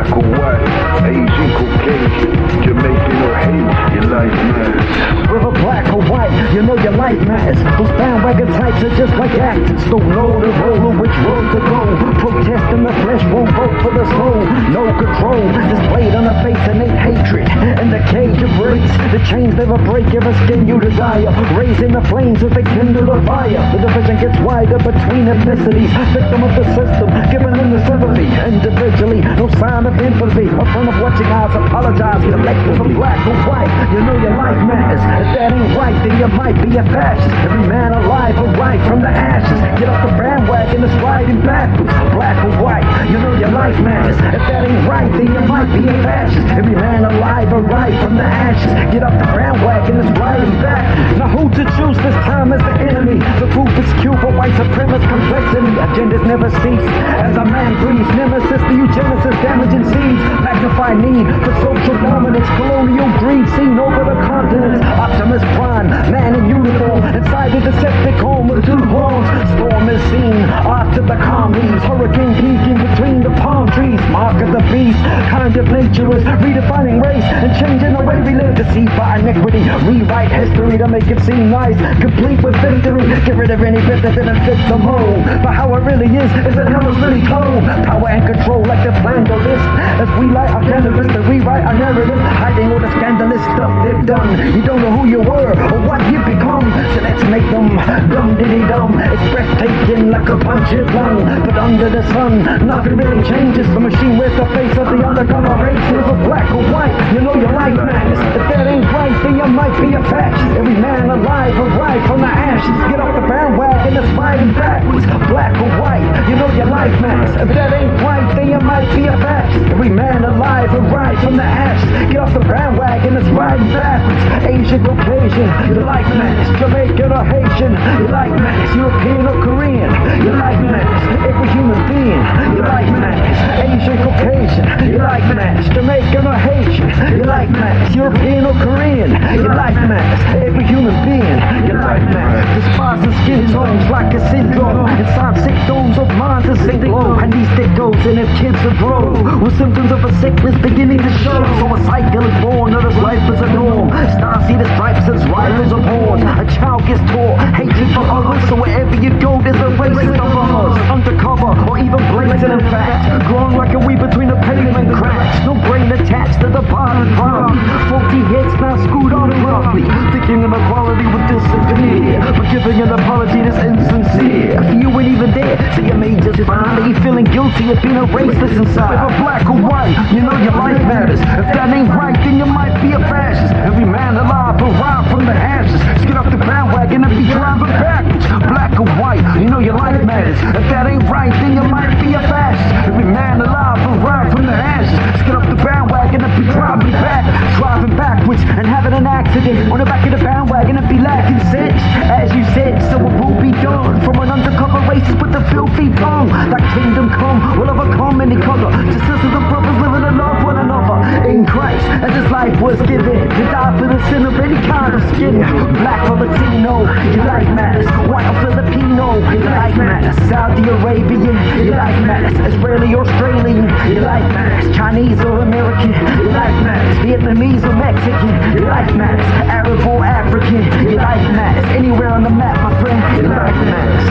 black or white, Asian, Caucasian, Jamaican or Haitian, your life matters. Whether black or white, you know your life matters. Those bandwagon types are just like actors. Don't know the role or which road to go. Protest in the flesh, won't vote for the soul. No control, displayed on the face innate hatred. In the cage of breaks, the chains never break, every skin you desire. Raising the flames as they kindle the fire. The division gets wider between ethnicities. Victim of the system, giving them the sympathy. Individually, no sign of empathy. A front of watching eyes apologize collectively. Black or white, you know your life matters. If that ain't right, then you might be a fascist. Every man alive or right from the ashes. Get off the bandwagon that's riding backwards. Black or white, you know your life matters. If that ain't right, then you might be a fascist. Every man alive or right from the ashes. Get off the bandwagon that's riding back. Now who to choose this time as the enemy? The group is cute for white supremacist complexity. Agendas never cease. As a man breathes, nemesis, the eugenicist, damaging seeds. Magnify need for social dominance. Colonial greed seen over the continents. Optimus Prime, man in uniform. Inside the Decepticon with two horns. Storm is seen after the calm leaves. Hurricane peaking between the palm trees. Mark of the beast, kind of nature is redefining race and changing the way we live. Deceived by iniquity, rewrite history to make it seem nice. Complete with victory, get rid of any bit that didn't fit the mold. But how it really is that hell is really cold. Power and control like the plan to list. As we light our cannabis to rewrite our narrative, hiding all the scandalous stuff they've done. You don't know who you were or what you become, so let's make them dumb diddy dumb. It's breathtaking like a punctured lung, but under the sun, nothing really changes. The machine wears the face of the undercover race. Whether black or white, you know your life matters. If that ain't right, then you might be a fascist. Every man alive or right from the ashes. Get off the bandwagon that's riding backwards. Black or white, you know your life matters. If that ain't right, then you might be a fascist. Every man alive or right from the ashes. Get off the bandwagon that's riding backwards. Asian, Caucasian, your life matters. Jamaican or Haitian, your life matters. European or Korean, your life matters. Every human being, your life matters. Asian, Caucasian, your life matters. Jamaican or Haitian, your life matters. European or Korean, your life matters. Every human being, your life matters. Despise the skin tones like a syndrome. Inside sick domes of minds that sink low. And these thick goes and if kids are grow with symptoms of a sickness beginning to show. So a cycle is born, or this life is a norm. Stars see the stripes as rivals are born. A child gets taught hatred for others. So wherever you go, there's a racist of others. Undercover or even blatant in fact. Grown like a weed between the pavement cracks. No brain attached to the bottom drum. Faulty heads now screwed on roughly. Thinking of equality with this veneer. But giving an apology that's insincere. If you ain't even there, so you may just finally feeling guilty of being a racist inside. Whether black or white, you know your life matters. If that ain't right, then you might be a fascist. Every man alive arrived from the ashes. Just get off the bandwagon and be driving backwards. Black or white, you know your life matters. If that ain't right, then you might be a fascist. Every man alive arrived from the ashes. Just get off the bandwagon and be driving backwards and having an accident on the back of the bandwagon and be lacking sense. As you said, so it will be done from an undercover racist with a filthy tongue. That kingdom come will overcome any color. To sisters and brothers living and love one another in Christ, as his life was given to die for the sin of any kind of skin. Black or Latino, your life matters. White or Filipino, your life matters. Saudi Arabian, your life matters. Israeli or Australian, your life matters. Chinese or American, your life matters. Vietnamese or Mexican, your life matters. Arab or African, your life matters. Anywhere on the map, my friend, your life matters.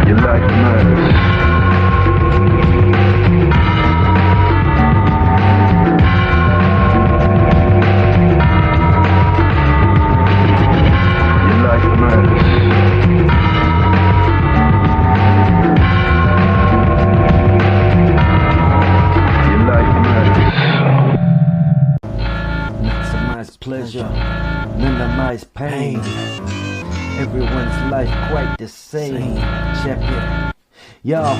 Your life matters. Your life matters. Your life matters. Maximize pleasure, minimize pain. Everyone's life quite the same. Check it. Yo,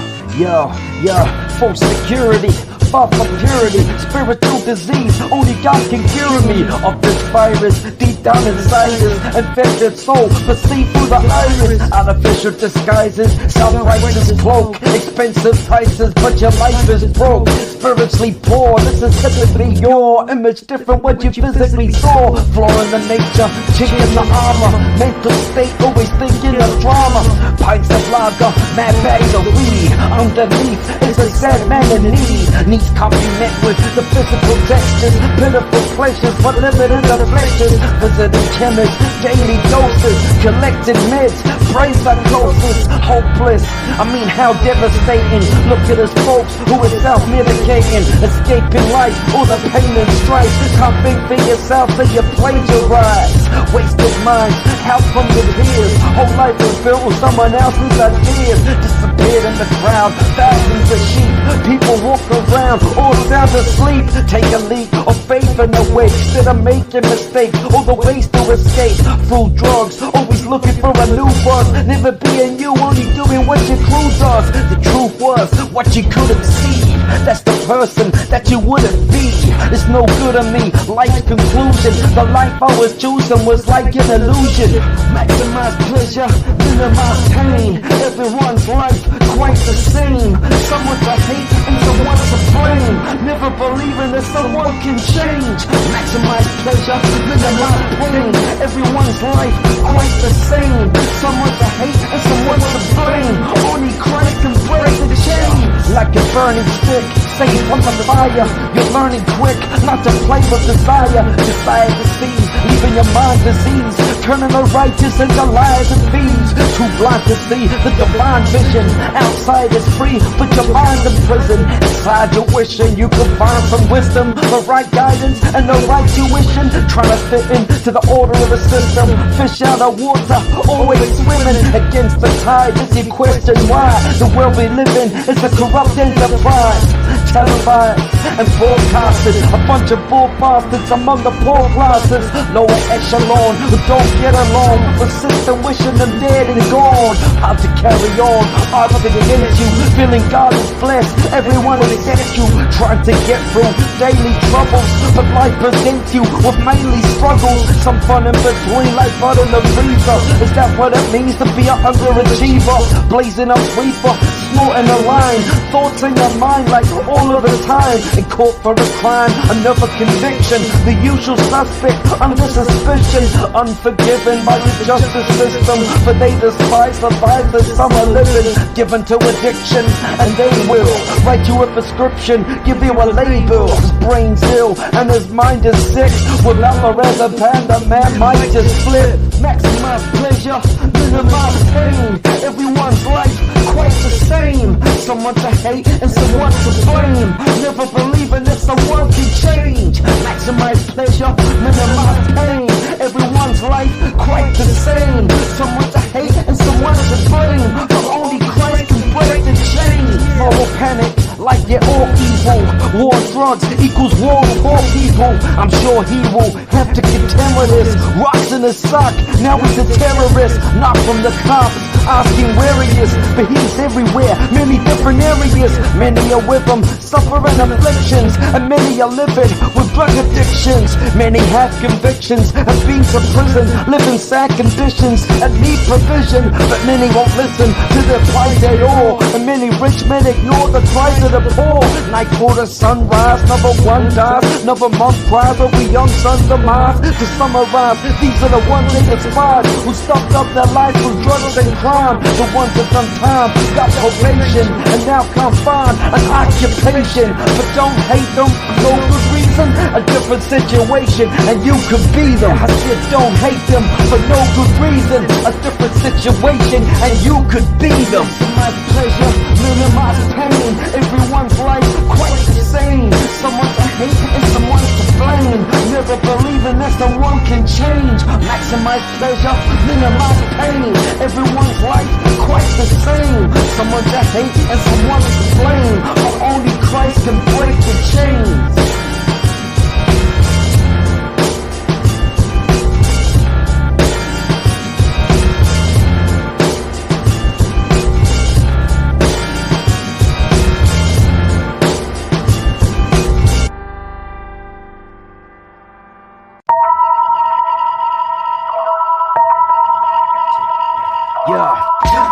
for security, far from purity, spiritual disease, only God can cure me of this virus, deep down inside this infected soul, perceived through the iris, artificial disguises, self-righteous cloak, expensive prices, but your life is broke, spiritually poor, this is typically your image, different what you physically saw, flaw in the nature, chink in the armor, mental state, always thinking of drama, pints of lager, mad bags of weed. Underneath is a sad man in need. Needs complement with the physical textures, pitiful pleasures, but limited afflictions. Visiting chemists, daily doses, collecting meds, brain psychosis, hopeless. I mean, how devastating. Look at us folks who are self-medicating, escaping life, all the pain and strife. Can't think for yourself, so you plagiarize. Wasted minds, help from your peers. Whole life is built with someone else's ideas. Disappeared in the crowd, thousands of sheep. People walk around, all sound asleep. Take a leap of faith in the way, instead of making mistakes, all the ways to escape. Through drugs, always looking for a new buzz. Never being you, only doing what your crew does. The truth was what you couldn't see. That's the person that you wouldn't be. It's no good of me, life's conclusion. The life I was choosing was like an illusion. Maximize pleasure, minimize pain. Everyone's life quite the same. Someone to hate and someone to blame. Never believing that someone can change. Maximize pleasure, minimize pain. Everyone's life quite the same. Someone to hate and someone to blame. Only Christ can break the chains. Like a burning stick, saved from the fire. You're learning quick not to play with desire. Desire to see, leaving your mind diseased. Turning the righteous into liars and thieves. Too blind to see the divine vision. Outside is free, but your mind in prison. Inside you're wishing you could find some wisdom, the right guidance and the right tuition. Trying to fit into the order of the system. Fish out of water, always swimming against the tide. As you question why the world we live in is a corrupt enterprise. Televised and broadcasted, a bunch of bull bastards among the poor classes. Lower echelon who don't get along, the system wishing them dead and gone. How to carry on, odds against you, feeling God is blessed, everyone is against you. Trying to get through daily troubles, but life presents you with mainly struggles. Some fun in between, like fun in the freezer. Is that what it means to be an underachiever? Blazing up reefer, snorting a line, thoughts in your mind like all of the time. In court for a crime, another conviction. The usual suspect under suspicion, unforgiven by the justice system. For they despise survivors, some are living, given to addiction. And they will write you a prescription, give you a label. His brain's ill and his mind is sick. Without the reservoir, the man might just flip. Maximize pleasure, minimize pain. Everyone's life quite the same. Someone to hate and someone to blame. Never believing that someone can change. Maximize pleasure, minimize pain. Everyone's life quite the same. Someone to hate and someone to blame. But only Christ can break the chains. Moral panic, like you're all evil. War on drugs equals war on poor people. I'm sure he will have to contend with this. Rocks in his sock, now he's a terrorist. Not from the cops, asking where he is. But he's everywhere, many different areas. Many are with him, suffering afflictions. And many are living with drug addictions. Many have convictions, have been to prison, live in sad conditions and need provision. But many won't listen to their plight at all. And many rich men ignore the cries of the poor. Night quarter sunrise, number one dies, another month cries over young son's demise. To summarize, these are the ones they despise, who stuffed up their life with drugs and crime. The ones that done time, got probation, and now can't find an occupation. But don't hate them, no good reason, a different situation, and you could be them. I said don't hate them for no good reason, a different situation, and you could be them. Maximize pleasure, minimize pain. Everyone's life quite the same. Someone to hate and someone to blame. Never believing that someone can change. Maximize pleasure, minimize pain. Everyone's life quite the same. Someone to hate and someone to blame. But only Christ can break the chains.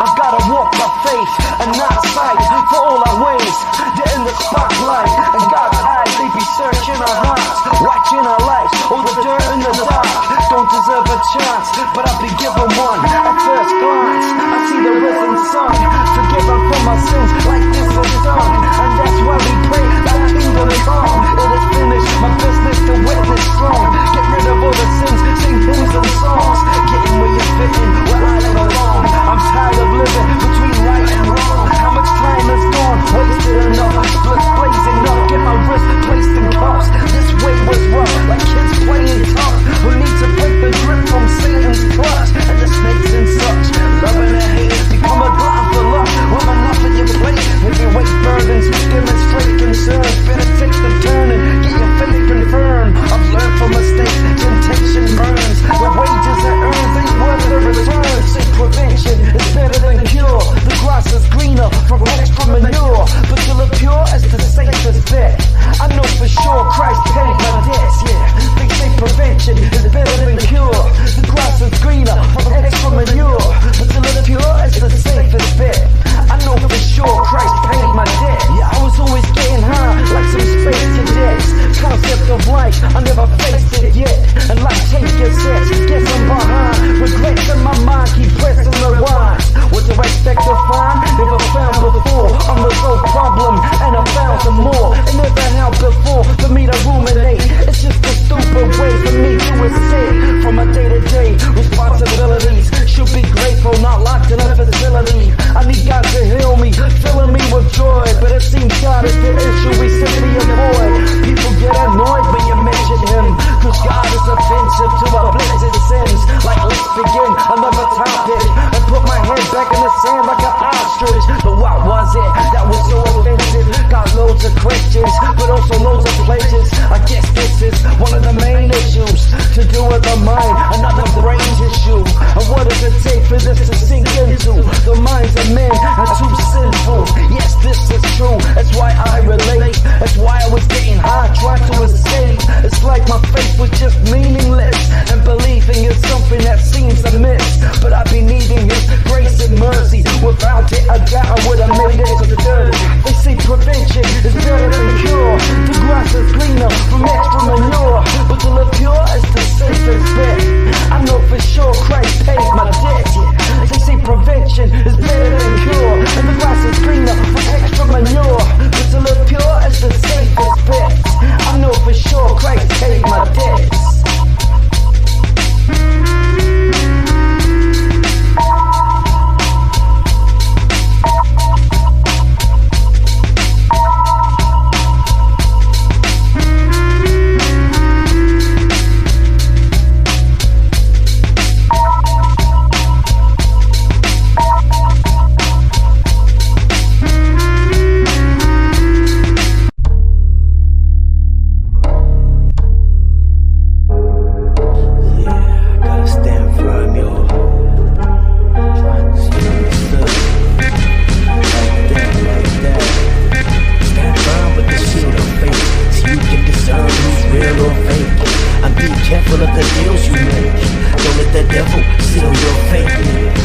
I've gotta walk by faith and not sight. For all our ways, they're in the spotlight. And God's eyes, they be searching our hearts, watching our lives, all the dirt in the dark. Don't deserve a chance, but I'll be given one. At first glance, I see the risen sun. Forget run from my sins like this is done. And that's why we pray thy kingdom come. It is finished, my business to witness strong. Get rid of all the sins, sing hymns and songs. Getting where you're fitting, where I belong. I'm tired of living between right and wrong. How much time is gone, wasted enough. Splits blazing up, get my wrist placed in cuffs. This way was rough, like kids playing tough. We need to break the grip from Satan's clutch and the snakes and such. Loving and hate, become a glutton for luck. With enough on your plate, heavyweight burdens, demonstrate concerns. Better take the turn and get your faith confirmed. I've learned from mistakes, temptation burns. The wages it earns ain't worth the return. Say prevention is better than cure. The grass is greener from extra manure, but to look pure is the safest bet. I know for sure Christ paid my debts, yeah. They say prevention is better than cure. The grass is greener from extra manure, but to look pure is the safest bet. I know for sure Christ paid my debt. Yeah, I was always getting high like some space cadets. Concept of life, I never faced it yet. And life takes your sets, guess I'm behind. Regrets in my mind, keep pressing the wines. What do I expect to find? Never found before. I'm the sole problem, and I found some more. It never happened before for me to ruminate. It's just a stupid way for me to escape from my day-to-day responsibilities. Should be grateful, not locked in a facility. I need God to heal me, filling me with joy. But it seems God is the issue we simply avoid. People get annoyed when you mention Him, cause God is offensive to our blizzard sins. Like let's begin another topic and put my head back in the sand like an ostrich. But what was it that was so offensive? Got loads of questions, but also loads of pleasures. I guess this is one of the main issues, to do with the mind, another brain issue. And what does it take for this to sink into? The minds of men are too sinful. Yes, this is true, that's why I relate. That's why I was getting high, trying to escape. It's like my faith was just meaningless, and believing is something that seems amiss. But I've been needing His grace and mercy. Without it, I doubt I would have made it to dirty. They say prevention is better than cure. The grass is greener from extra manure, but to live pure is the safest bet. I know for sure Christ paid my debt, yeah. They say prevention is better than cure, and the grass is greener from extra manure, but to live pure is the safest bet. I know for sure Christ paid my debts. Careful of the deals you make. Don't let the devil seal your fate.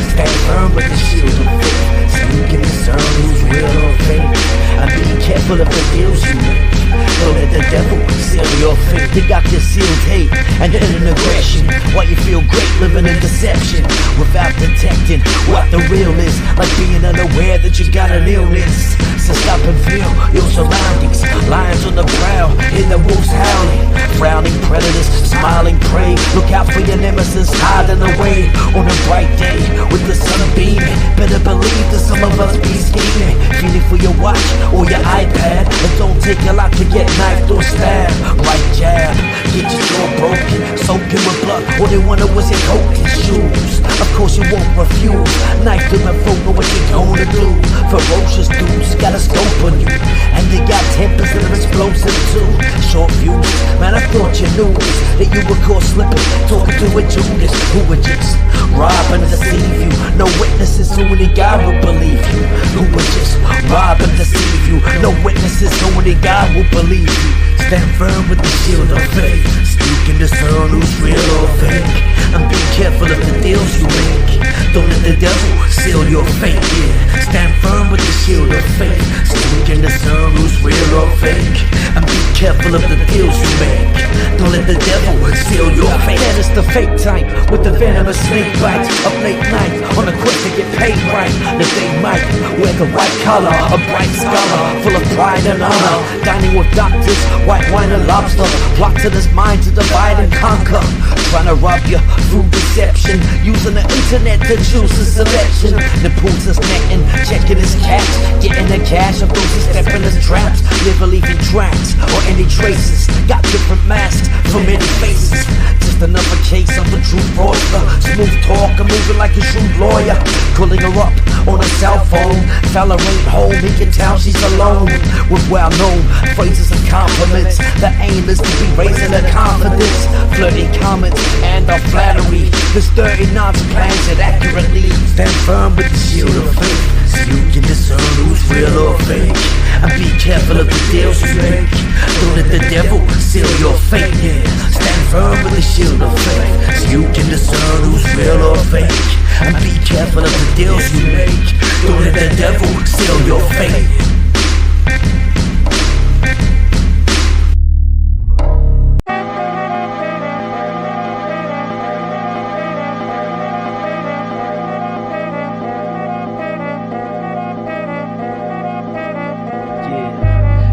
Stand firm with the shield of faith, so you can discern who's real or fake. And be careful of the deals you make. Don't let the devil seal your fate. They got your sealed hate and hidden aggression, while you feel great living in deception without detecting what the real is. Like being unaware that you got an illness. So stop and feel your surroundings. Lions on the prowl, hear the wolves howling. Frowning predators, smiling prey. Look out for your nemesis hiding away on a bright day with the sun beaming. Better believe that some of us be scheming, feeling for your watch or your iPad. It don't take a lot to get knifed or stabbed. Right jab, get your jaw broken, soaking with blood. All they wanted was your coat and shoes. Of course you won't refuse. Knife to the throat, know what you're gonna do. Ferocious dudes got a scope on you, and they got tempers that are explosive too. Short fuse, man, I thought you knew this, that you were caught slipping, talking to a Judas who would just rob and deceive you. No witnesses, so only God will believe you. Who would just rob and deceive you. No witnesses, so only God will believe you. Stand firm with the shield of faith, speak and discern who's real or fake. And be careful of the deals you make. Don't let the devil seal your fate, yeah. Stand firm with the shield of faith, so you can discern who's real or fake. And be careful of the deals you make. Don't let the devil seal your fate. That is the fake type with the venomous snake bites. Up late night on a quick to get paid right, that they might wear the white collar, a bright scholar, full of pride and honor, dining with doctors, white wine and lobster, plot to this mind to divide and conquer, trying to rob you through deception, using the internet to choose a selection. The pools is netting, checking his cash, getting the cash of those who step in his traps, never leaving tracks or any traces. Got different masks from many faces. Just another case of a true fraudster. Smooth talker, moving like a shrewd lawyer. Calling her up on a cell phone. Fella ain't home, he can tell she's alone. With well-known phrases and compliments. The aim is to be raising her confidence. Flirty comments and our flattery. This 39 plans it accurately. Stand firm with the shield of faith, so you can discern who's real or fake. And be careful of the deals you make. Don't let the devil seal your fate, yeah. Stand firm with the shield of faith, so you can discern who's real or fake. And be careful of the deals you make. Don't let the devil seal your fate.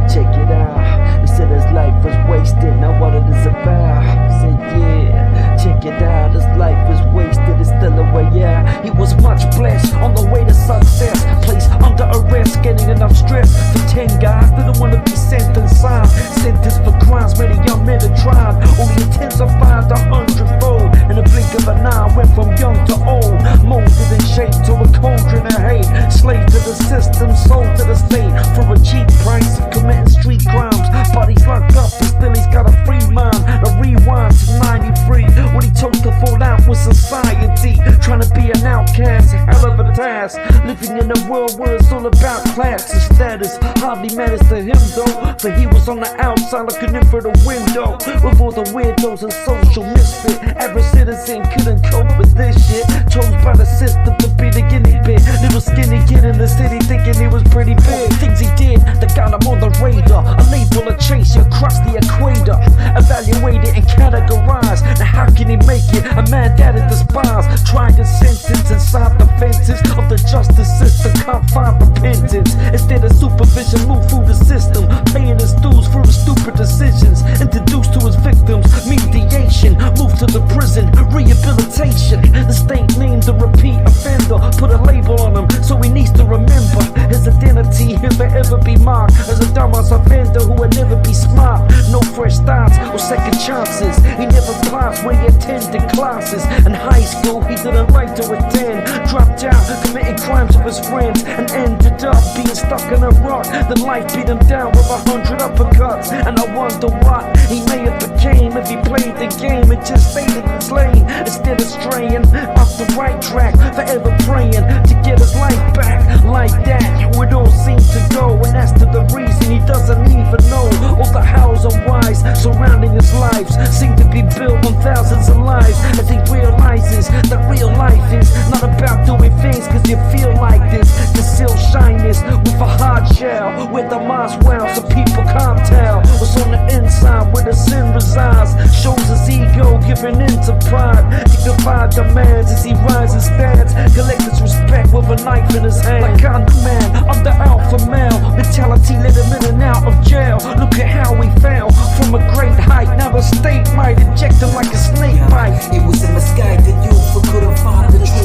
Check it out, they said his life was wasted, now what it is about. Said yeah, check it out, his life was wasted, it's still a way out. He was much blessed, on the way to success, placed under arrest, getting enough stress for 10 guys that don't want to be sentenced, signed. Sentenced for crimes many young men have tried, only intensified 100-fold. In a blink of an eye, went from young to old, molded and shaped to a cauldron of hate. Slave to the system, sold to the state, for a cheap price of committing street crimes. But he's locked up, but still he's got a free mind. A rewind to 93, when he chose to fall out with society, trying to be an outcast, a hell of a task. Living in a world where it's all about class and status, hardly matters to him though, for he was on the outside looking in for the window, with all the weirdos and social misfit. Average citizen couldn't cope with this shit, chose by the system to be the guinea pig. Little skinny kid in the city thinking he was pretty big. Things he did that got him on the radar, a label, a chase you across the equator. Evaluate it and categorize. Now how can he make it? A man that is despised, trying to sentence inside the fences of the justice system. Can't find repentance. Instead of supervision, move through the system, paying his dues for his stupid decisions. Introduced to his victims, mediation, move to the prison, rehabilitation. The state named the repeat offender, put a label on him, so he needs to remember his identity. If it ever be marked as a dumbass offender who would never be smart. No fresh starts or second chances. He never passed when he attended classes. In high school he didn't like to attend, dropped out, committing crimes with his friends, and ended up being stuck in a rut. Then life beat him down with 100 uppercuts, and I wonder what he may have became if he played the game and just stayed in his lane instead of straying off the right track, forever praying to get his life back. Like that, it all seems to go, and that's to the reason he doesn't even know. All the hows and whys surrounding his lives seem to be built on thousands of lives, as he realizes that real life is not about doing things cause you feel like this. Conceal shyness with a hard shell, where the mind's well so people can't tell what's on the inside, where the sin resides. Shows his ego, giving in to pride, dignified demands as he rises stands, collect his respect with a knife in his hand. Like I'm the man, I'm the alpha male mentality, let him in and out of jail. Look at how he fell from a great height, now the state might inject him like a snake bite. It was a misguided youth who couldn't find the truth.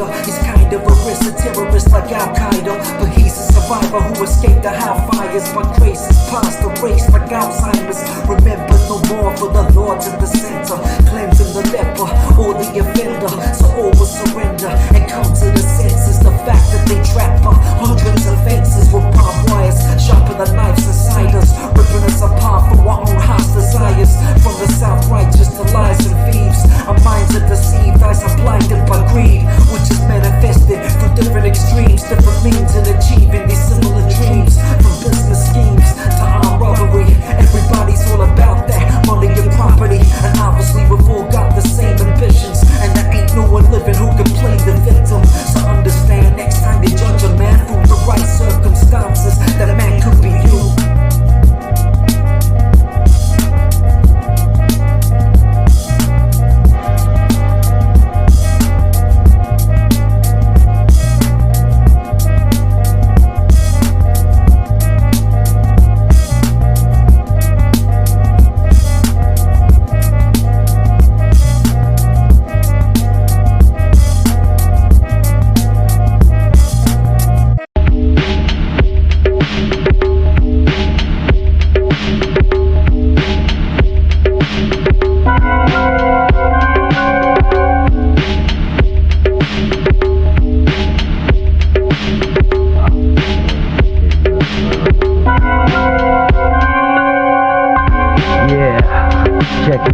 spider. He's kind of a risk, a terrorist like Al-Qaeda, but he's a survivor who escaped the hellfires. But grace is past the race like Alzheimer's. Remember no more for the Lord's in the center, cleansing the leper or the offender. So all will surrender and come to the senses. The fact that they trap hundreds of fences with barbed wires, sharper than knives inside us, ripping us apart for our own heart's desires. From the self-righteous to lies and thieves, our minds are deceived, eyes are blinded by greed, which is manifested through different extremes, different means in achieving these similar dreams. From business schemes to armed robbery, everybody's all about that money and property, and obviously we've all got the same ambitions, and there ain't no one living who can play the victim. So understand, next time you judge a man through the right circumstances, that man could be you.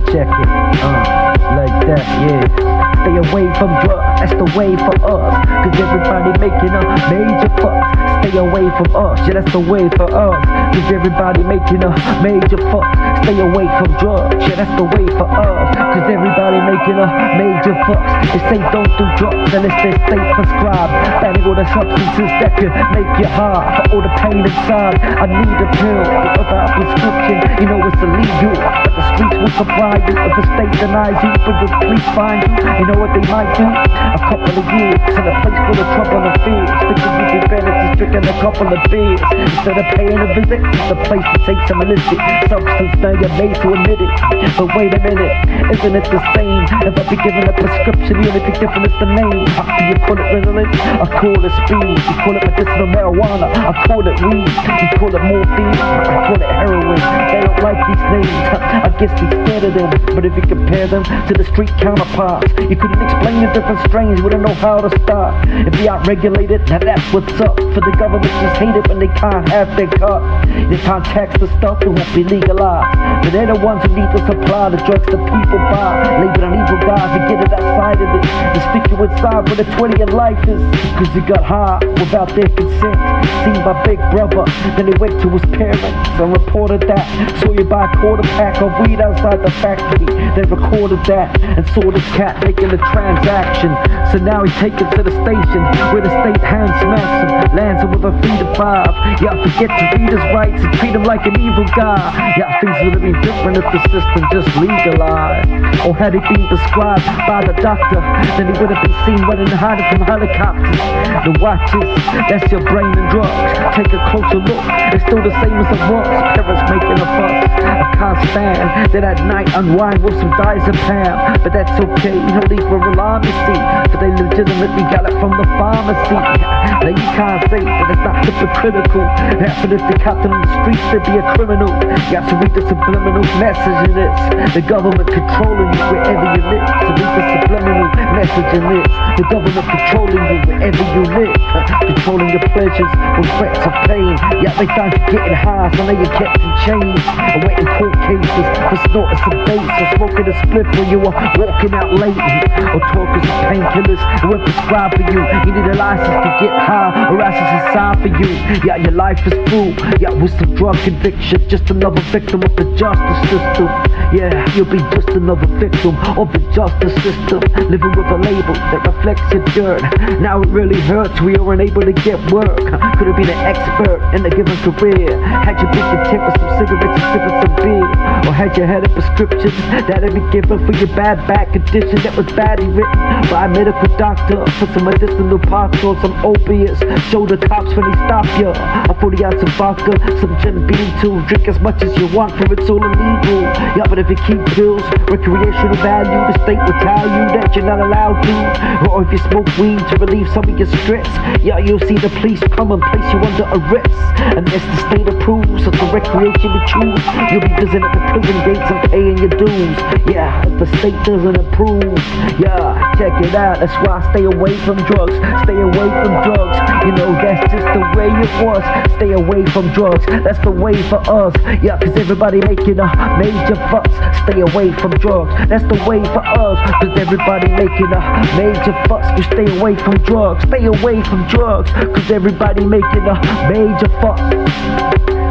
Check it, like that, yeah. Stay away from drugs, that's the way for us. Cause everybody making a major fuss. Stay away from us, yeah, that's the way for us. Cause everybody making a major fuss. Stay away from drugs, yeah, that's the way for us. Cause everybody making a major fuss. They say don't do drugs unless they stay prescribed. Banning all the substances that could make you hard. For all the pain inside, I need a pill. Without prescription, you know it's illegal. But the streets will supply you. If the state denies you, but the police find you, you know what they might do? A couple of years in a place full of trouble and fears. Thinking you get better just drinking a couple of beers. Instead of paying a visit, it's a place to take some illicit substance. Now you're made to admit it. But wait a minute, isn't it the same? If I be given a prescription, the only thing different is the name. How do you call it Ritalin? I call it speed. You call it medicinal marijuana. I call it weed. You call it morphine. I call it heroin. They don't like these names. I guess they scared of them. But if you compare them to the street counterparts, you couldn't explain the different strains. Wouldn't know how to start. If they aren't regulated, now that's what's up. For the government just hate it when they can't have their cut. They can't tax the stuff that won't be legalized. But they're the ones who need to supply the drugs that people buy. Label on evil guys to get it outside of it. They stick you inside where the 20 in life is. Cause you got high without their consent. Seen by Big Brother, then they went to his parents and reported that. Saw you buy a quarter pack of weed outside the factory. They recorded that and saw this cat making a transaction. So now he's taken to the station where the state hand smacks him, lands him with a 3 to 5. Yeah, forget to read his rights and treat him like an evil guy. Yeah, things would have been different if the system just legalized. Or had he been prescribed by the doctor, then he would have been seen running and hiding from helicopters. The watches, that's your brain and drugs. Take a closer look, it's still the same as it was. Parents making a fuss. I can't stand that at night unwind with some diazepam. But that's okay, no need for alarm, you see. But they legitimately got it from the pharmacy. Now you can't say that it's not hypocritical. Happen if they caught them in the streets, they'd be a criminal. You have to read the subliminal message in this. The government controlling you wherever you live. So read the subliminal message in this. The government controlling you wherever you live. Controlling your pleasures with threats of pain. Yeah, they found you getting high, so now you're kept in chains. Awaiting court cases for snorting some bass or smoking a split when you were walking out late. Or talking some painkillers that were prescribed for you. You need a license to get high, or else it's inside for you. Yeah, your life is through. Yeah, with some drug conviction, just another victim of the justice system. Yeah, you'll be just another victim of the justice system. Living with a label that reflects your dirt. Now it really hurts, we aren't able to get work. Could have been an expert in a given career. Had you been content with some cigarettes and sipping some beer. Or had you had a prescription that'd be given for your bad back condition that was badly written by a medical doctor for some medicinal pots or some opiates. Show the cops when they stop you a 40 ounce of vodka, some Jim Beam too. Drink as much as you want, for it's all illegal. Yeah, but if you keep pills, recreational value, the state will tell you that you're not allowed to. Or if you smoke weed to relieve some of your stress, yeah, you'll see the police come and place you under arrest. Unless the state approves of the recreation you choose, you'll be visiting at the prison gates and paying your dues. Yeah, if the state doesn't approve, yeah, check it out. That's why I stay away from drugs. Stay away from drugs. You know, that's just the way it was. Stay away from drugs. That's the way for us. Yeah, cause everybody making a major fuss. Stay away from drugs. That's the way for us. Cause everybody making a major fuss. We stay away from drugs. Stay away from drugs. Cause everybody making a major fuss.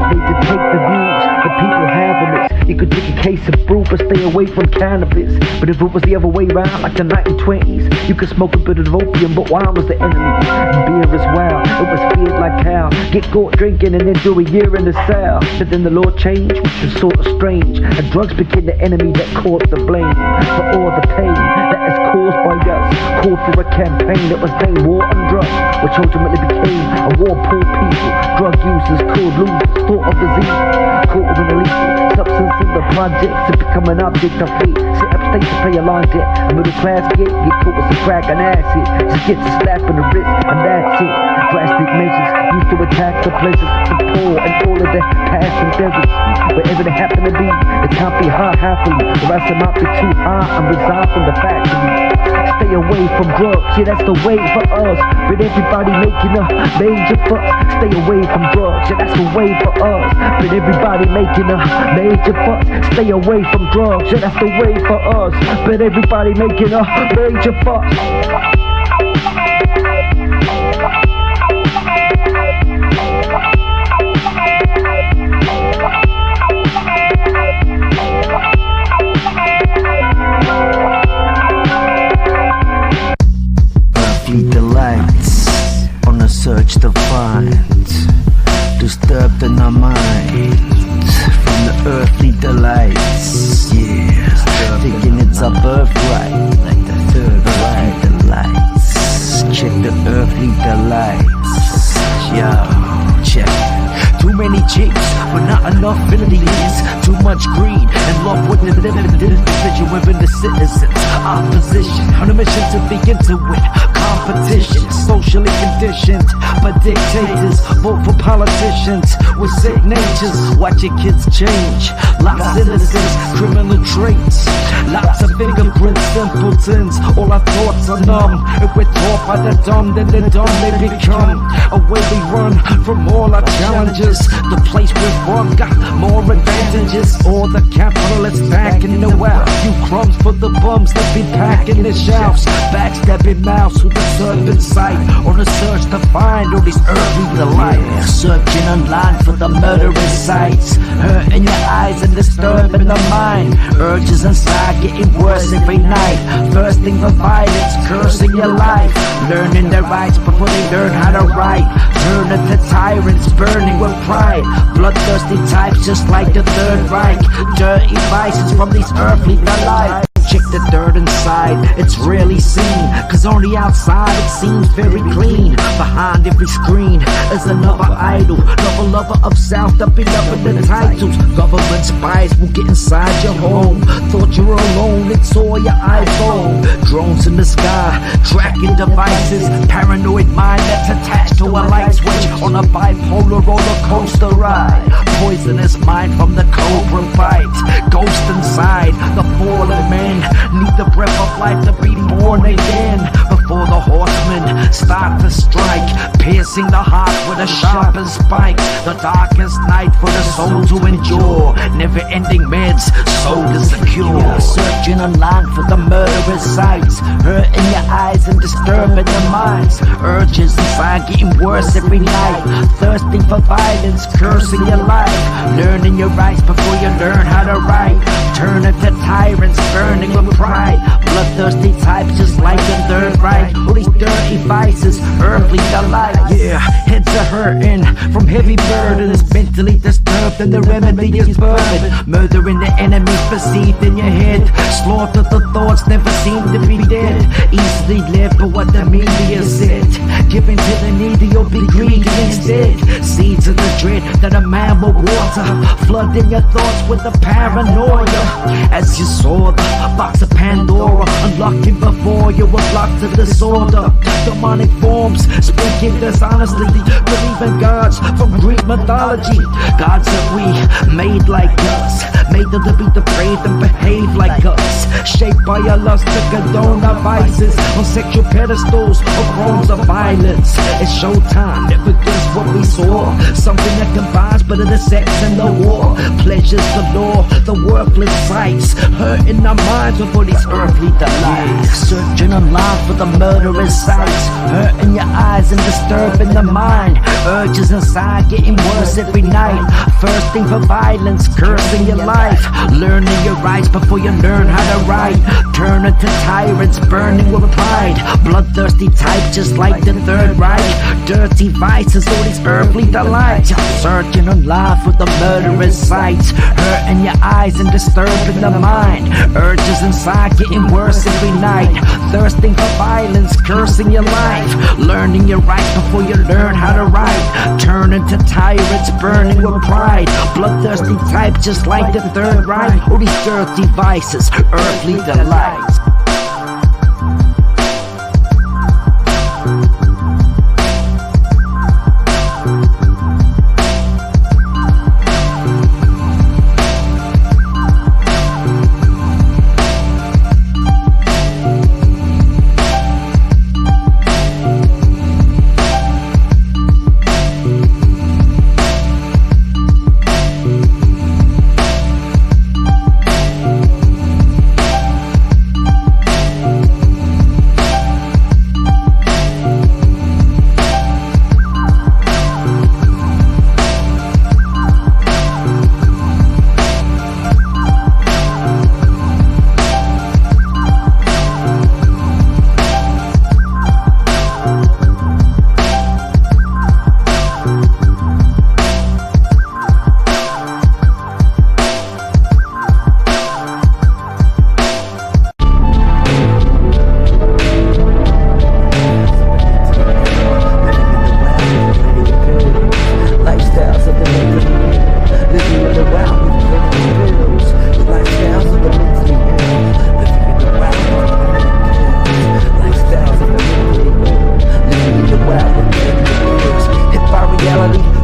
They to take the views the people have in this. You could take a case of brew but stay away from cannabis. But if it was the other way around, like the 1920s, you could smoke a bit of opium, but wine was the enemy. And beer as well, it was feared like hell. Get caught drinking and then do a year in the cell. But then the law changed, which was sort of strange, and drugs became the enemy that caught the blame for all the pain that is caused by us. Called for a campaign that was named War on Drugs, which ultimately became a war on poor people. Drug users called losers, thought of disease, caught with an illegal substance in the projects to become an object of hate. Sit upstate to pay a lawn debt. A middle class kid get caught with some crack and acid, just gets a slap in the wrist and that's it. Drastic measures used to attack the pleasures of the poor and all of their past endeavors. Wherever they happen to be, they can't be high happily, or else they might be too high and reside from the factory. Stay away from drugs, yeah, that's the way for us. But everybody making a major fuss. Stay away from drugs, yeah, that's the way for us. But everybody making a major fuss. Stay away from drugs, yeah, that's the way for us. But everybody making a major fuss. Delights on a search to find, disturbed in our mind from the earthly delights. Yeah, thinking it's our birthright, like the third right delights. Check the earthly delights. Yo, check. Too many chicks, but not enough abilities. Too much greed and love with the limited vision within the citizens. Opposition on a mission to begin to win. Competition, socially conditioned by dictators. Vote for politicians with sick natures. Watch your kids change. Lots of innocence, criminal traits. Lots of fingerprints, simpletons. All our thoughts are numb. If we're taught by the dumb, then the dumb they become. Away we run from all our challenges. The place we're from got more advantages. All the capitalists backing the wealth. You crumbs for the bums that be packing the shelves. Backstabbing mouths with the serpent sight. On a search to find all these earthly delights. Searching online for the murderous sights. Hurting your eyes and disturbing the mind. Urges inside getting worse every night. Thirsting for violence, cursing your life. Learning their rights before they learn how to write. Turning to tyrants, burning with pride. Bloodthirsty types just like the Third Reich. Dirty vices from these earthly delights. Check the dirt inside, it's rarely seen. Cause only outside it seems very clean. Behind every screen is another idol. Another lover of self, the beloved the titles. Government spies will get inside your home. Thought you were alone, it's all your iPhone. Drones in the sky, tracking devices. Paranoid mind that's attached to a light switch. On a bipolar roller coaster ride. Poisonous mind from the cobra bites. Ghost inside, the fallen man. Need the breath of life to be born again. Before the horsemen start to strike, piercing the heart with a sharpened spike. The darkest night for the soul to endure. Never ending meds, soul to secure. Searching online for the murderous sights. Hurting your eyes and disturbing the minds. Urges inside getting worse every night. Thirsting for violence, cursing your life. Learning your rights before you learn how to write. turning to tyrants, burning with pride. Bloodthirsty types just like the Third Reich. All these dirty vices, earthly delights. Yeah, heads are hurting from heavy burdens, mentally disturbed and the remedy is bourbon. Murdering the enemies perceived in your head. Slaughter the thoughts never seem to be dead. Easily led by what the media said. Giving to the needy, you'll be greedy instead. Seeds of the dread that a man will water, flooding your thoughts with the paranoia. As you saw the box of Pandora, unlocking before you were blocked to disorder. Demonic forms, speaking dishonestly, believing gods from Greek mythology. Gods that we made like us, made them to be depraved and behave like us. Shaped by a lust to condone our vices, on sexual pedestals or thrones of violence. It's showtime, never guess what we saw. Something that combines better the sex and the war. Pleasures galore, the worthless sights, hurting our minds with all these earthly delights. Searching online for the murderous sights, hurting your eyes and disturbing the mind. Urges inside getting worse every night. Thirsting for violence, cursing your life. Learning your rights before you learn how to write. Turning to tyrants, burning with pride. Bloodthirsty type just like the Third Reich. Dirty vices, all these earthly delights. Searching online for the murderous sights, hurting your eyes and disturbing the mind. Urges inside getting worse every night. Thirsting for violence, cursing your life. Learning your rights before you learn how to write. Turning to tyrants, burning with pride. Bloodthirsty type just like the Third Reich. All these dirty vices, earthly delights.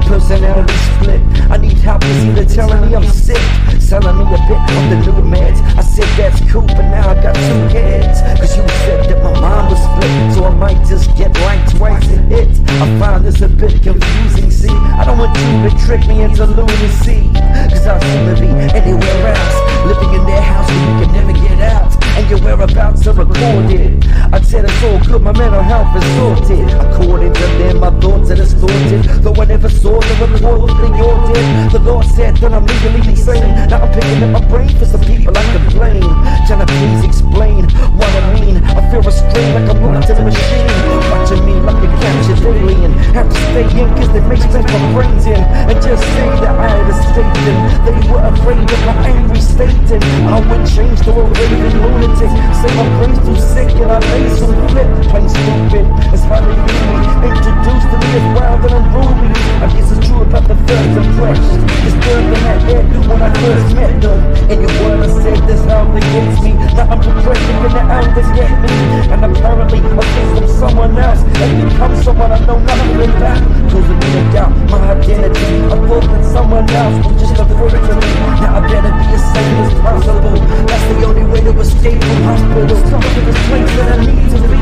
Personality split. I need help, is either telling me I'm sick, selling me a bit of the new meds. I said that's cool, but now I got two heads. Cause you said that my mind was split, so I might just get like twice a hit. I find this a bit confusing, see. I don't want you to trick me into lunacy, cause I seem to be anywhere else, living in their house where you can never get out, and your whereabouts are recorded. I said it's all good, my mental health is sorted. According to them, my thoughts are distorted, though I never saw the report that they all did. The Lord said that I'm legally insane. Now I'm picking up my brain for some people I can blame. Trying to please explain what I mean. I feel restrained like I'm locked in a machine, watching me like a captured alien. Have to stay in cause they make sense my brains in, and just say that I had escaped them. They were afraid of my angry state, and I would change to a raving lunatic. Say my brain's too sick and I lay some flip. Plain stupid, it's how they knew me. Introduced to me as wild and unruly. I guess it's true about the first impression. Disturbed in that head when I first met them. In your word I said that's how they gets me. Now I'm progressing in the out they get me, and apparently I think I'm someone else and become someone I know nothing about. Causing me to doubt my identity. I thought that someone else was just a freak to me. Now I better be as sane as possible. That's the only way to escape from hospital. Come to this place that I need to be.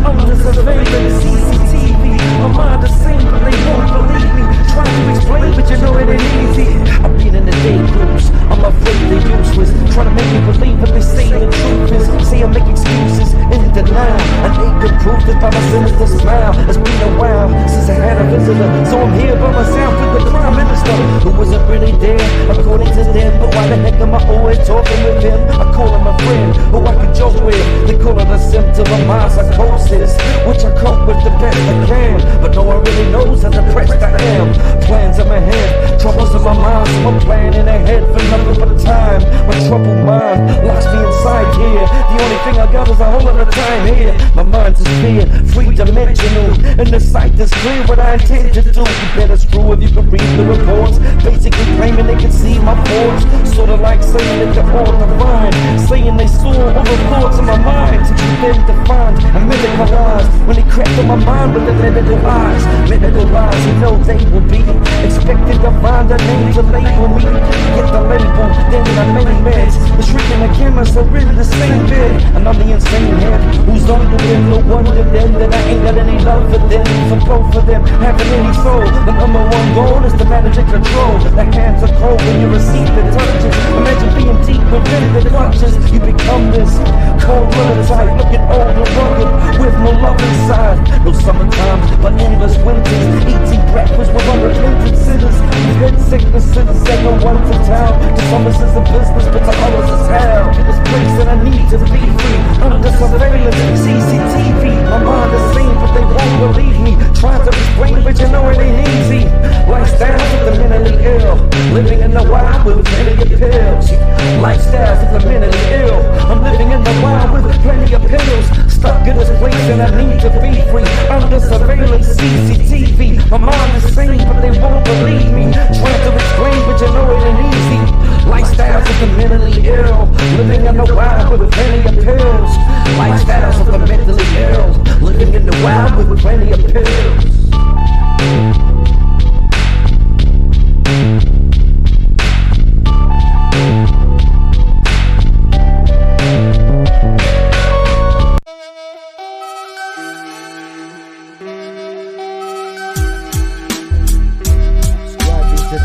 Under surveillance, CCTV. My mind the same, but they won't believe me. Trying to explain, but you know it ain't easy. I've been in the day groups, I'm afraid they're useless. Trying to make me believe that they say the truth is. Say I make excuses in denial, and they can prove that by my sinister smile. It's been a while since I had a visitor, so I'm here by myself with the Prime Minister, who wasn't really there according to them. But why the heck am I always talking with I got is a whole lot of time here. My mind's is clear, three-dimensional, and the sight is clear what I intend to do. You better screw if you can read the reports, basically claiming they can see my porch. Sorta like saying that they're all divine, saying they saw all the thoughts in my mind. To keep them defined and medicalized when they crack on my mind with their medical eyes. Medical lies, you know they will be expected to find a name to label me. Get the label, then the main meds. The shrink and the chemist are really the same bed. And I'm the insane head who's under them. No wonder then that I ain't got any love for them. For both of them having any soul. The number one goal is to manage and control. The hands are cold when you receive the touches. Imagine being deep within the clutches. You become this cold-blooded type, looking old and rugged with no love inside. No summertime, but endless winters. Eating breakfast with unrepentant sinners. You've had sicknesses and no one to town. To some it's a business, but to others it's hell. This place that I need to be free. Under surveillance, CCTV. My mind is sane, but they won't believe me. Trying to explain, but you know it ain't easy. Lifestyles of the mentally ill, living in the wild with plenty of pills. Lifestyles of the mentally ill, I'm living in the wild with plenty of pills. Stuck in this place and I need to be free. Under surveillance, CCTV. My mind is sane, but they won't believe me. Trying to explain, but you know it ain't easy. Lifestyles of the mentally ill, living in the wild with plenty of pills. Lifestyles of the mentally ill, living in the wild with plenty of pills.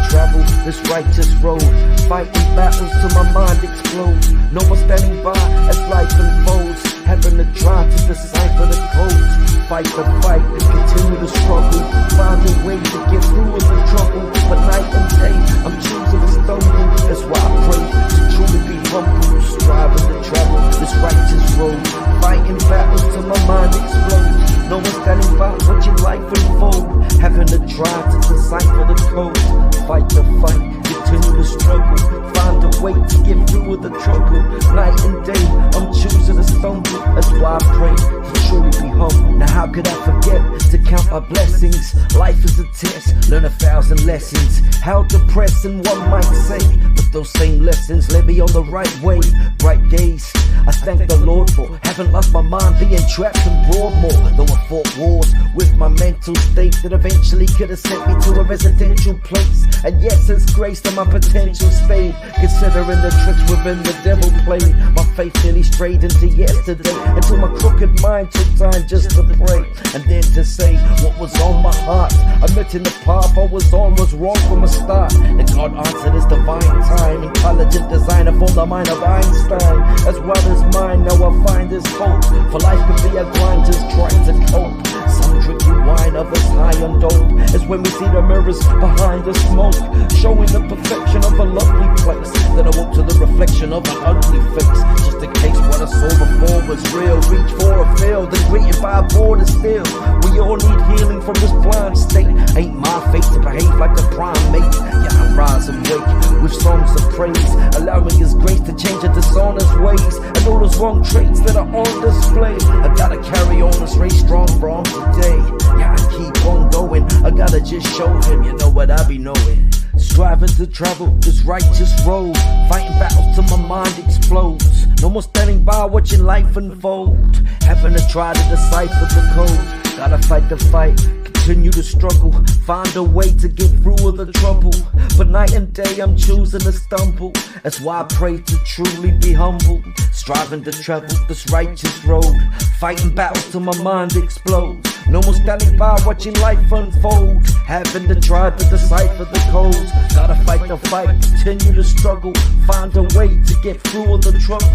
Travel this righteous road, fighting battles till my mind explodes. No more standing by as life unfolds, having to try to decipher the codes. Fight the fight, continue to struggle, find a way to get through the trouble. But night and day, I'm choosing to stumble. That's why I pray to truly be humble, striving to travel this righteous road, fighting battles till my mind explodes. No one standing by watching life unfold, having to try to decipher the code. Fight the fight, continue to struggle, find a way to get through with the trouble. Night and day, I'm choosing to stumble. That's why I pray to truly be humble. Now how could I forget to count my blessings? Life is a test, learn 1,000 lessons. How depressing one might say, but those same lessons led me on the right way. Bright days, I thank the Lord for. Haven't lost my mind being trapped in Broadmoor. Though I fought wars with my mental state that eventually could have sent me to a residential place. And yes, it's grace to my potential state, considering the tricks within the devil played. My faith nearly strayed into yesterday, until my crooked mind took time just to pray, and then to say what was on my heart. Admitting the path I was on was wrong from the start. And God answered his divine time. Intelligent designer for the mind of Einstein, as well as mine. Now I find this hope, for life can be a grind, just trying to cope. Some drinking wine, others high on dope. It's when we see the mirrors behind the smoke, showing the perfection of a lovely place. Then I walk to the reflection of an ugly face, just in case what I saw before was real. Reach for a field, then greeted by a border still. We all need healing from this blind state. Ain't my fate to behave like a primate. Yeah, I rise and wake with songs of praise, allowing his grace to change a dishonest ways, and all those wrong traits that are on display. I gotta carry on this race strong from today. Yeah, I keep on going, I gotta just show him, you know what I be knowing. Striving to travel this righteous road, fighting battles till my mind explodes. No more standing by watching life unfold, having to try to decipher the code. Gotta fight the fight, continue to struggle, find a way to get through all the trouble. But night and day I'm choosing to stumble. That's why I pray to truly be humble, striving to travel this righteous road, fighting battles till my mind explodes. No more standing by watching life unfold, having to try to decipher the codes. Gotta fight the fight, continue to struggle, find a way to get through all the trouble.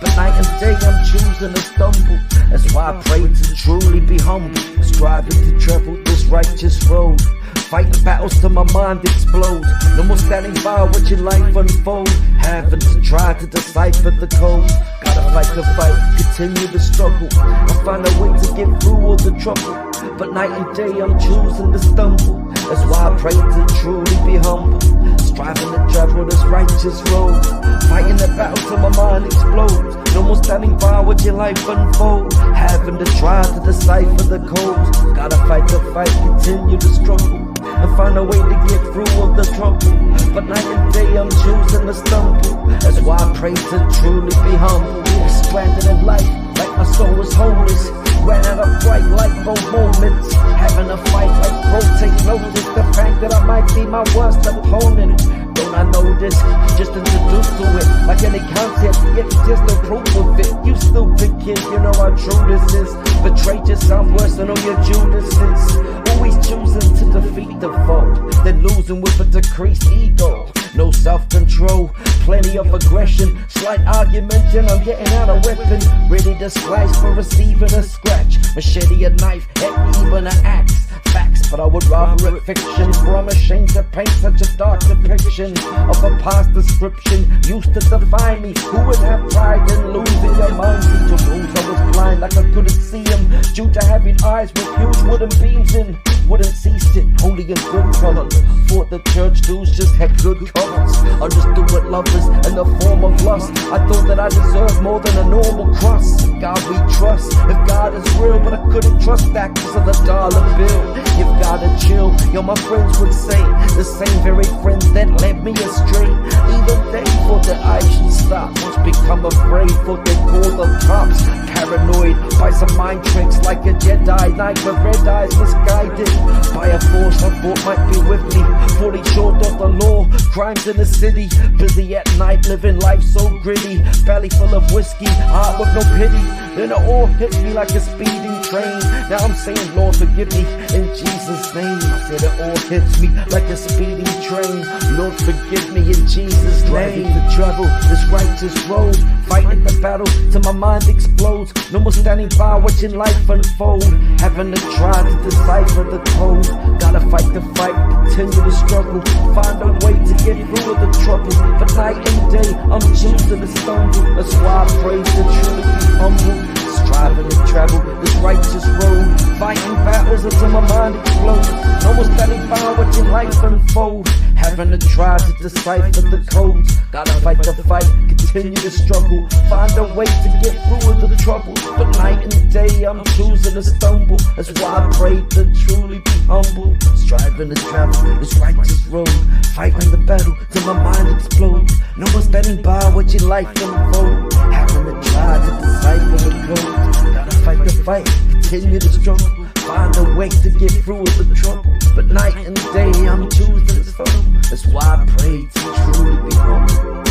But night and day I'm choosing to stumble. That's why I pray to truly be humble, striving to travel this righteous road, fighting battles till my mind explodes. No more standing by watching life unfold, having to try to decipher the code. Gotta fight the fight, continue to struggle, and find a way to get through all the trouble. But night and day I'm choosing to stumble. That's why I pray to truly be humble, striving to travel this righteous road, fighting the battle till my mind explodes. No more standing by, watch your life unfold, having to try to decipher the codes. Gotta fight the fight, continue to struggle, and find a way to get through all the trouble. But night and day I'm choosing to stumble. That's why I pray to truly be humble. Stranded in life, like my soul was homeless. Ran out of bright light bulb moments, having a fight like bro, take notice the fact that I might be my worst opponent. Don't I know this? Just introduced to it, like any concept, yet there's no proof of it. You stupid kid, you know how true this is. Betrayed yourself worse than all your Judases. Always choosing to defeat the foe, then losing with a decreased ego. No self-control, plenty of aggression, slight argument and I'm getting out a weapon, ready to slice for receiving a scratch. Machete, a knife, and even an axe. Facts, but I would rather it fiction, for I'm ashamed to paint such a dark depiction of a past description used to define me. Who would have pride in losing your mind? See to rules, I was blind like I couldn't see them, due to having eyes with huge wooden beams in. Wouldn't cease it, holy and good color. Thought the church dudes just had good colors. Understood what love is in the form of lust. I thought that I deserved more than a normal crust. God we trust, if God is real, but I couldn't trust that cause of the dollar bill. You've gotta chill, yo, my friends would say, the same very friends that led me astray. Even they thought that I should stop, once become afraid, thought they'd call the cops. Paranoid by some mind tricks like a Jedi Knight with red eyes, misguided by a force I thought might be with me, falling short of the law, crimes in the city, busy at night, living life so gritty, belly full of whiskey, heart with no pity, then it all hit me like a speeding train. Now I'm saying, Lord forgive me, in Jesus' name. I said it all hits me like a speeding train. Lord forgive me in Jesus' name. To travel this righteous road, fighting the battle till my mind explodes. No more standing by watching life unfold, having to try to decipher the code. Gotta fight the fight, continue to struggle, find a way to get through the trouble. But night and day I'm choosing to stumble. That's why I pray to truly be humble, striving to travel this righteous road, fighting battles until my mind explodes. No more standing by watching life unfold, having to try to decipher the codes. Gotta fight the fight, continue to struggle, find a way to get through the trouble. But night and day I'm choosing to stumble. That's why I pray to truly be humble, striving to travel this righteous road, fighting the battle till my mind explodes. No more standing by watching life unfold, having to try to decipher the code. Gotta fight the fight, continue to struggle, find a way to get through the trouble. But night and day I'm choosing to stumble. That's why I pray to truly be humble.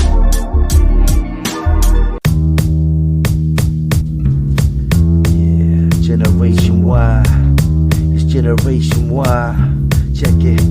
Yeah, Generation Y, it's Generation Y. Check it.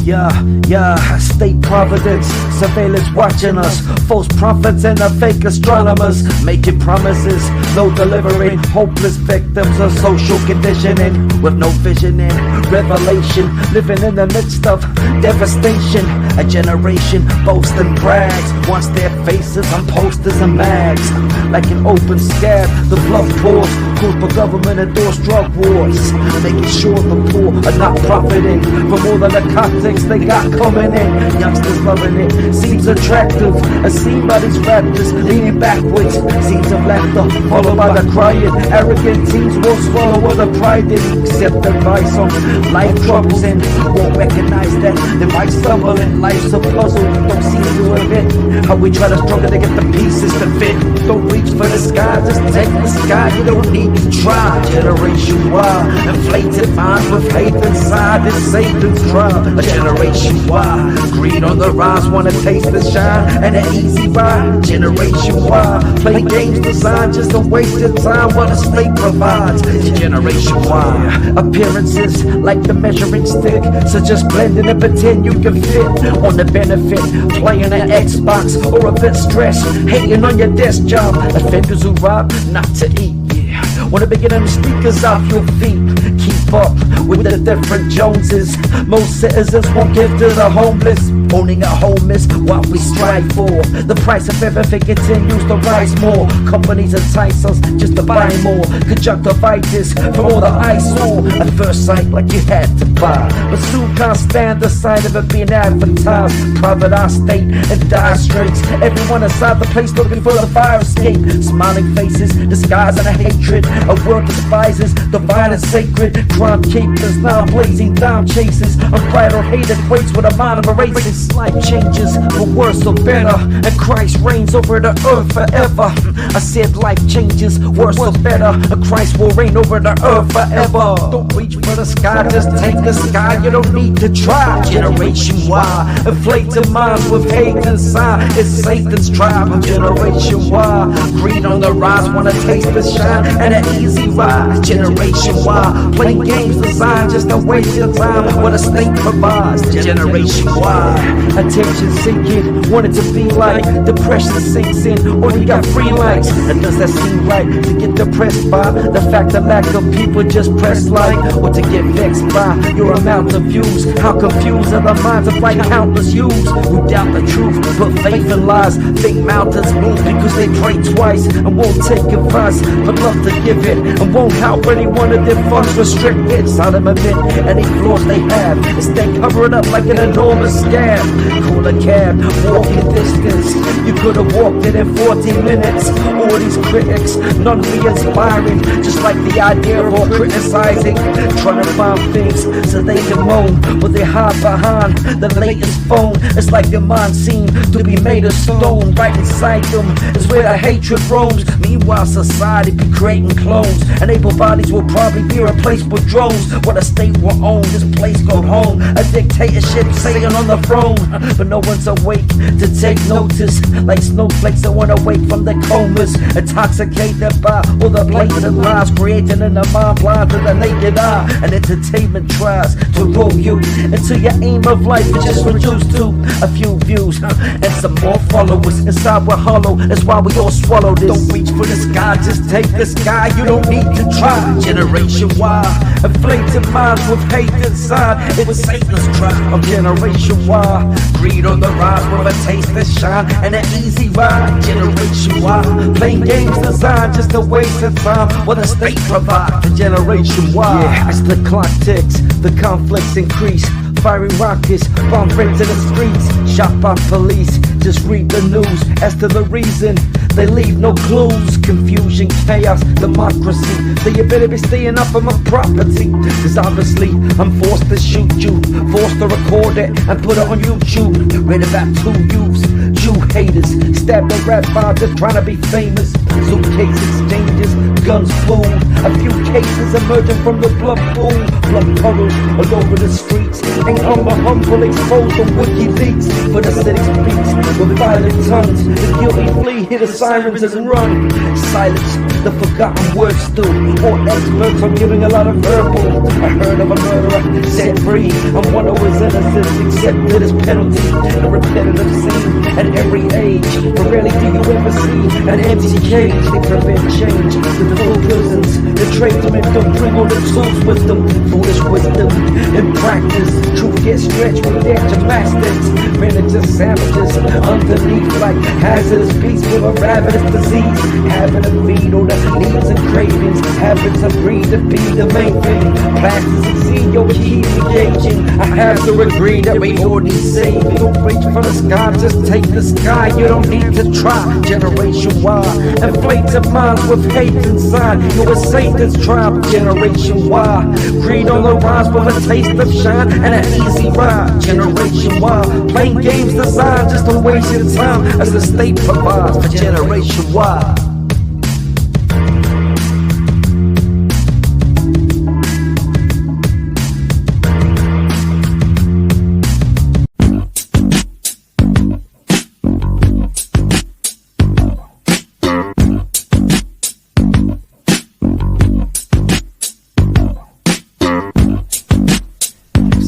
Yeah, state providence, surveillance watching us, false prophets and the fake astronomers, making promises, no delivering, hopeless victims of social conditioning, with no vision in revelation, living in the midst of devastation. A generation boasts and brags, wants their faces on posters and mags, like an open scab, the blood pours, caused by government endorsed drug wars, making sure the poor are not profiting from all the narcotics they got coming in. Youngsters loving it, seems attractive, as seen by these rappers leaning backwards, scenes of laughter followed by the crying. Arrogant teens will swallow what the pride is, accept advice on life troubles and won't recognize that they might stumble in life's a puzzle. Don't seem to admit how we try to struggle to get the pieces to fit. Don't reach for the sky, just take the sky, you don't need to try. Generation Y, inflated minds with hate inside, it's Satan's trial. A Generation Y, greed on the rise, wanna taste the shine and an easy ride. Generation Y, play games designed just to waste your time while the state provides. Generation Y, appearances like the measuring stick, so just blend in and pretend you can fit on the benefit, playing an Xbox or a bit stressed, hating on your desk job. Offenders who rob not to eat, yeah, wanna be getting them sneakers off your feet, keep keep up with the different Joneses. Most citizens won't give to the homeless. Owning a home is what we strive for. The price of everything continues to rise more. Companies entice us just to buy more. Conjunctivitis from all the I saw. At first sight, like you had to buy, but soon can't stand the sight of it being advertised. Private eye state and dire straits. Everyone inside the place looking for the fire escape. Smiling faces, disguising a hatred. A world despises divine and sacred. Crime keepers now blazing down chases. Unbridled hate equates with a mind of a racist. Life changes for worse or better, and Christ reigns over the earth forever. I said life changes, worse or better, and Christ will reign over the earth forever. Don't reach for the sky, just take the sky. You don't need to try. Generation Y, inflated minds with hate inside. It's Satan's tribe of Generation Y. Greed on the rise, wanna taste the shine, and an easy ride. Generation Y, playing games designed just to waste your time. What a state provides. Generation Y. Attention seeking, wanted to be like. Depression sinks in, only got free likes. And does that seem right to get depressed by the fact that lack of people just press like? Or to get vexed by your amount of views? How confused are the minds of like countless youths who doubt the truth, put faith in lies. Think mountains move because they pray twice and won't take advice, but love to give it and won't help any one of their funds restricted. Seldom admit any flaws they have, instead cover it up like an enormous scam. Call a cab, walking distance. You could have walked it in 40 minutes. All these critics, none be inspiring. Just like the idea of all criticizing, trying to find things so they can moan, but they hide behind the latest phone. It's like their mind seemed to be made of stone. Right inside them is where the hatred roams. Meanwhile society be creating clones, and able bodies will probably be replaced with drones. What a state will own, this place called home. A dictatorship sitting on the throne, but no one's awake to take notice. Like snowflakes that wanna wake from their comas, intoxicated by all the blatant lies created in the mind, blind to the naked eye. And entertainment tries to rule you until your aim of life is just reduced to a few views and some more followers. Inside we're hollow, that's why we all swallow this. Don't reach for the sky, just take the sky. You don't need to try. Generation Y, inflated minds with hate inside. It's Satan's tribe of Generation Y. Greed on the rise with a taste of shine and an easy ride. Generation Y, playing games designed just to waste the time. What the state provides for Generation Y. Yeah, as the clock ticks, the conflicts increase. Firing rockets, bomb threats in the streets, shot by police. Just read the news as to the reason. They leave no clues. Confusion, chaos, democracy. The ability to staying up on my property. Cause obviously I'm forced to shoot you, forced to record it and put it on YouTube. Read about 2 youths, Jew haters, stabbed a rap bar just trying to be famous. Suitcase exchanges, guns pulled. A few cases emerging from the blood pool. Blood puddles all over the streets. Ain't humble exposed on WikiLeaks. For the city speaks with violent tongues. The guilty flee, hear the sirens and run. Silence, the forgotten words still. All experts are giving a lot of verbal. I heard of a murderer set free, and one of his innocence accepted his penalty. A repetitive scene at every age, but rarely do you ever see an empty cage. They prevent change with the full prisons. The tradesmen don't bring all the tools with them. Foolish wisdom in practice. Truth gets stretched with their gymnastics. Miniature savages underneath like hazardous beasts with a ravenous disease. Having to feed all the needs and cravings. Having to breathe to be the main thing. Plans to succeed, yo, keep engaging. I have to agree that we all need saving. Don't reach for the sky, just take the sky. You don't need to try. Generation Y, inflated minds with hate inside. You a Satan's tribe. Generation Y, greed on the rise with a taste of shine and an easy ride. Generation Y, playing games designed just to waste your time as the state provides for Generation Y.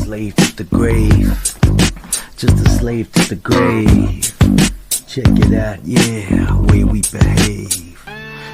Slave to the grave, just a slave to the grave. Check it out, yeah, way we behave.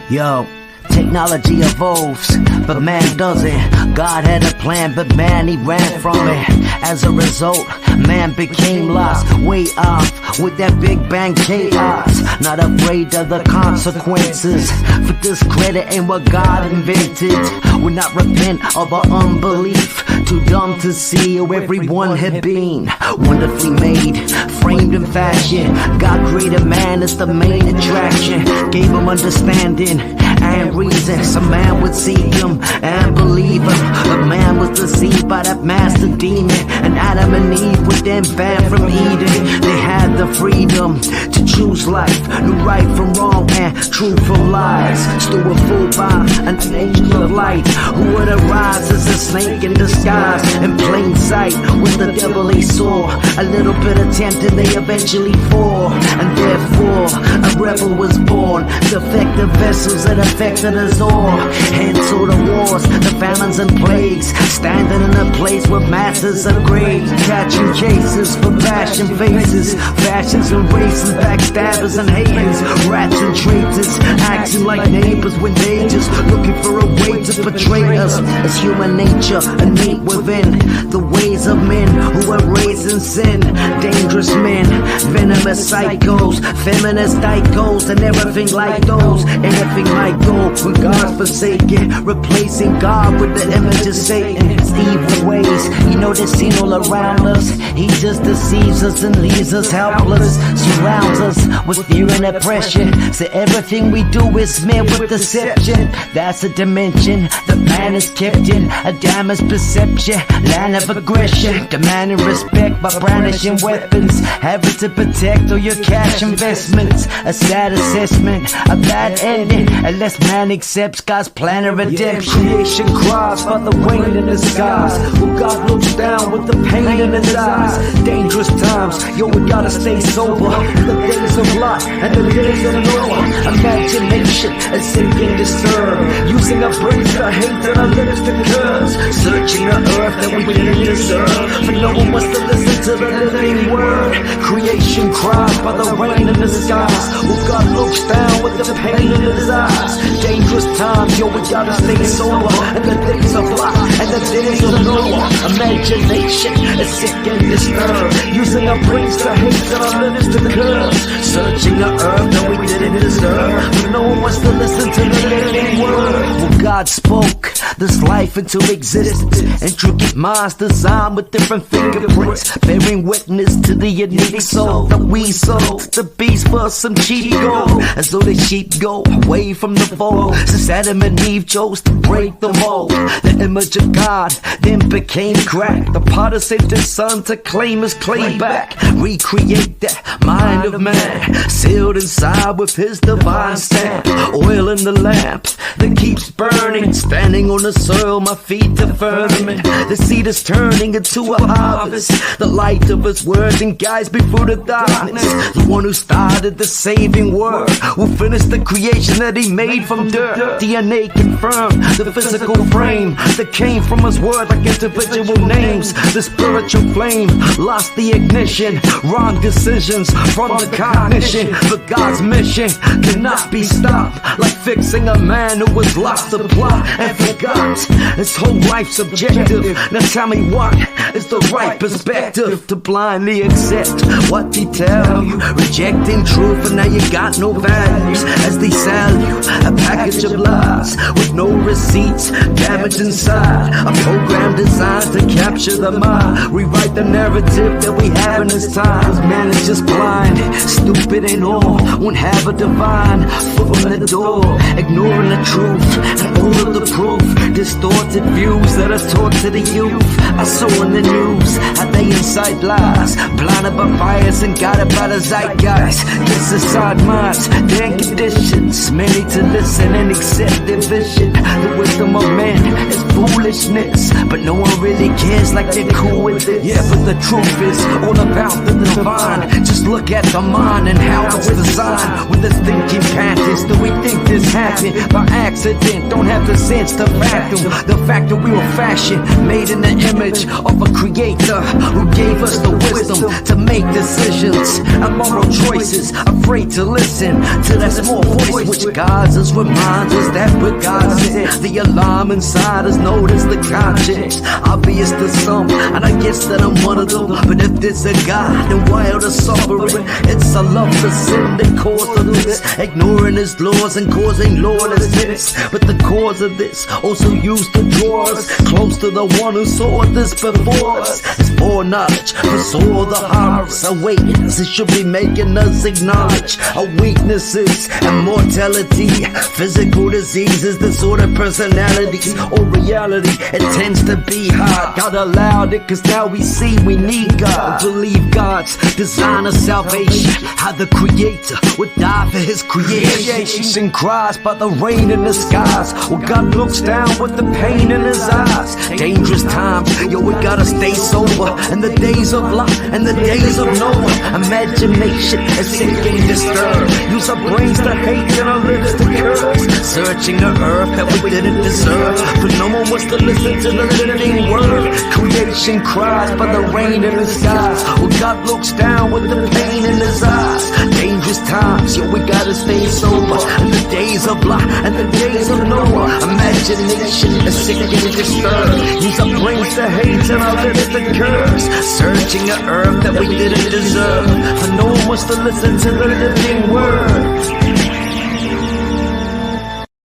Yo, take Technology evolves, but man doesn't. God had a plan, but man, he ran from it. As a result, man became lost, way off with that Big Bang chaos. Not afraid of the consequences, for discredit ain't what God invented. Would not repent of our unbelief, too dumb to see how everyone had been. Wonderfully made, framed in fashion. God created man as the main attraction, gave him understanding and reason. Some man would seek him and believe him, but man was deceived by that master demon. And Adam and Eve were then banned from Eden. They had the freedom to choose life, knew right from wrong and truth from lies. Still were fooled by an angel of light, who would arise as a snake in disguise. In plain sight, with the devil they saw, a little bit of tempting they eventually fall. And therefore a rebel was born, defective vessels that affected us all. Hence all the wars, the famines and plagues, standing in a place where masses are grave, catching cases for bashing faces, fashions and races, backstabbers and haters, rats and traitors, acting like neighbors when they just looking for a way to betray us. It's human nature innate within the ways of men who are raised in sin. Dangerous men, venomous psychos, feminist psychos, and everything like those. Anything like those when God's forsaken, replacing God with the image of Satan. It's evil ways, you know they're seen all around us. He just deceives us and leaves us helpless, surrounds us with fear and oppression. So everything we do is met with deception. That's a dimension that man is kept in, a damaged perception, land of aggression, demanding respect by brandishing weapons, having to protect all your cash investments. A sad assessment, a bad ending, unless man accepts God's plan of redemption. Creation cries for the rain in the skies, well God looks down with the pain in his eyes. Dangerous times, yo, we gotta stay sober. The days of Lot and the days of Noah. Imagination is sinking disturbed, using our brains to hate and our lips to curse, searching the earth that we didn't deserve, but no one wants to listen to the living word. Creation cries by the rain in the skies, well God looks down with the pain in his eyes. Dangerous times, yo, we gotta stay sober. And the days of Lot and the days of Noah. Imagination is sick and disturbed, using our brains to hate and our lips to curse, searching the earth that we didn't deserve, but no one wants to listen to the living word. Well God spoke this life into existence, intricate minds designed with different fingerprints, bearing witness to the unique soul that we sold the beast for some cheap gold. As though the sheep go away from the fold, since Adam and Eve chose to break the mold. The image of God then became cracked. The potter sent his son to claim his clay back, recreate that mind of man, sealed inside with his divine stamp. Oil in the lamp that keeps burning, standing on the soil, my feet to firmament. The seed is turning into a harvest, the light of his word and guides me through the darkness. The one who started the saving work will finish the creation that he made from dirt. DNA confirmed the physical frame that came from his word like individual names. The spiritual flame lost the ignition, wrong decisions from the cognition, but God's mission cannot be stopped, like fixing a man who was lost the plot and forgot his whole life's objective. Now tell me, what is the right perspective? To blindly accept what they tell you, rejecting truth, and now you got no values as they sell you a package of lies with no receipts, damage inside, a program designed to capture the mind, rewrite the narrative that we have in this time. Man is just blind, stupid and all, won't have a divine foot in the door, ignoring the truth and all of the proof, distorted views that are taught to the youth. I saw in the news how they incite lies, blinded by bias and guided by the zeitgeist. This is side minds, their conditions, many to listen and accept their vision. The wisdom of men is foolishness, but no one really cares like they're cool with it. Yeah, but the truth is all about the divine. Just look at the mind and how it's designed. With this thinking patterns, do we think this happened by accident? Don't have the sense to fathom the fact that we were fashioned, made in the image image of a creator who gave us the wisdom to make decisions and moral choices. Afraid to listen to that small voice which guides us, reminds us that we're God's in. The alarm inside us notice the conscience. Obvious to some, and I guess that I'm one of them. But if there's a God, then why all the suffering? It's a love for sin that caused of this, ignoring His laws and causing lawlessness. But the cause of this also used to draw us close to the one who saw this before us. It's more knowledge, foresaw the horrors awaiting us. It should be making us acknowledge our weaknesses and mortality, physical diseases, disordered personalities, or reality. It tends to be hard. God allowed it cause now we see we need God. Believe God's design of salvation, how the Creator would die for His creation. Cries by the rain in the skies, well God looks down with the pain in His eyes. Dangerous times, yo, we gotta stay sober. In the days of life and the days of Noah, imagination is sick and disturbed. Use our brains to hate and our lips to curse. Searching the earth that we didn't deserve, but no one wants to listen to the living word. Creation cries by the rain in the skies, well God looks down with the pain in His eyes. Dangerous times, yo, we gotta stay sober. In the days of life and the days of Noah, imagination is sick and disturbed. Use our brains to hate and our lips to curse. Searching the earth that we didn't deserve, but no one wants to listen to the living word.